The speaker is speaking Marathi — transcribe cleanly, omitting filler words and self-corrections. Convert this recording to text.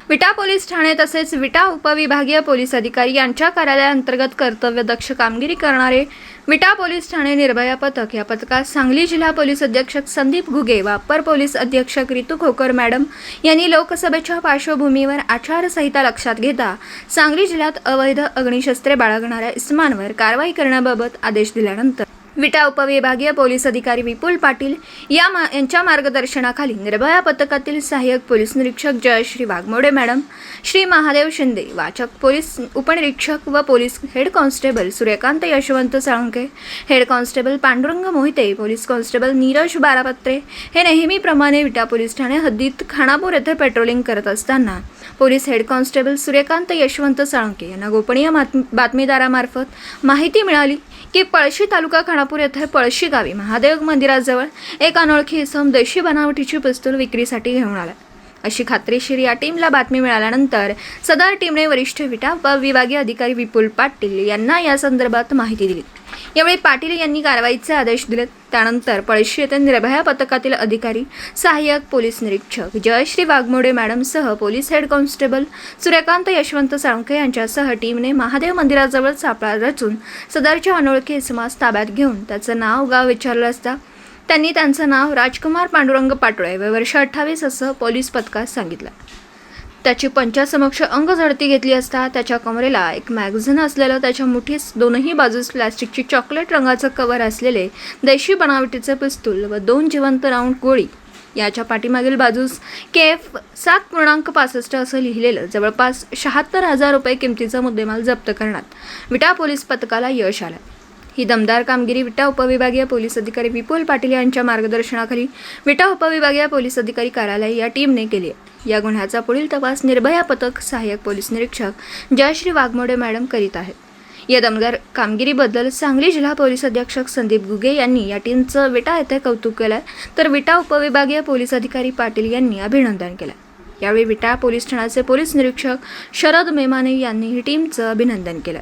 विटा पोलीस ठाणे तसेच विटा उपविभागीय पोलीस अधिकारी यांच्या कार्यालयाअंतर्गत कर्तव्यदक्ष कामगिरी करणारे विटा पोलीस ठाणे निर्भया पथक या पथकात सांगली जिल्हा पोलीस अधीक्षक संदीप घुगे व अप्पर पोलीस अधीक्षक रितू खोकर मॅडम यांनी लोकसभेच्या पार्श्वभूमीवर आचारसंहिता लक्षात घेता सांगली जिल्ह्यात अवैध अग्निशस्त्रे बाळगणाऱ्या इसमांवर कारवाई करण्याबाबत आदेश दिल्यानंतर विटा उपविभागीय पोलीस अधिकारी विपुल पाटील यांच्या मार्गदर्शनाखाली निर्भया पथकातील सहाय्यक पोलीस निरीक्षक जयश्री वाघमोडे मॅडम, श्री महादेव शिंदे वाचक पोलीस उपनिरीक्षक व police head constable Suryakant Yashwant Salunke, head constable Pandurang Mohite, police constable Neeraj Barapatre हे नेहमीप्रमाणे विटा पोलीस ठाणे हद्दीत खानापूर येथे पेट्रोलिंग करत असताना police head constable Suryakant Yashwant Salunke यांना गोपनीय बातमीदारामार्फत माहिती मिळाली की पळशी तालुका खानापूर येथे पळशी गावी महादेव मंदिराजवळ एक अनोळखी इसम देशी बनावटीची पिस्तूल विक्रीसाठी घेऊन आला अशी खात्रीशीर या टीमला बातमी मिळाल्यानंतर सदर टीमने वरिष्ठ विटा उपविभागीय अधिकारी विपुल पाटील यांना या संदर्भात माहिती दिली। यावेळी पाटील यांनी कारवाईचे आदेश दिले। त्यानंतर पळशी येथे निर्भया पथकातील अधिकारी सहाय्यक पोलीस निरीक्षक जयश्री वाघमोडे मॅडमसह police head constable Suryakant Yashwant Salunke यांच्यासह टीमने महादेव मंदिराजवळ सापळा रचून सदरच्या अनोळखी इसमास ताब्यात घेऊन त्याचं नाव गाव विचारलं असता त्यांनी त्यांचं नाव राजकुमार पांडुरंग पाटोळे व वर्ष 28 असं पोलीस पथकास सांगितलं। त्याची पंचासमक्ष अंग झडती घेतली असता त्याच्या कमरेला एक मॅगझिन असलेलं, त्याच्या मुठीस दोनही बाजूस प्लास्टिकची चॉकलेट रंगाचं कव्हर असलेले देशी बनावटीचे पिस्तूल व 2 जिवंत राऊंड गोळी, याच्या पाठीमागील बाजूस KF 7.65 असं लिहिलेलं जवळपास 76,000 रुपये किमतीचा मुद्देमाल जप्त करण्यात विटा पोलीस पथकाला यश आलं। ही दमदार कामगिरी विटा उपविभागीय पोलीस अधिकारी विपुल पाटील यांच्या मार्गदर्शनाखाली विटा उपविभागीय पोलीस अधिकारी कार्यालय या टीमने केली आहे। या गुन्ह्याचा पुढील तपास निर्भया पथक सहाय्यक पोलीस निरीक्षक जयश्री वाघमोडे मॅडम करीत आहेत। या दमदार कामगिरीबद्दल सांगली जिल्हा पोलीस अधीक्षक संदीप घुगे यांनी या टीमचं विटा येथे कौतुक केलं, तर विटा उपविभागीय पोलीस अधिकारी पाटील यांनी अभिनंदन केलं। यावेळी विटा पोलीस ठाण्याचे पोलीस निरीक्षक शरद मेमाने यांनी ही टीमचं अभिनंदन केलं।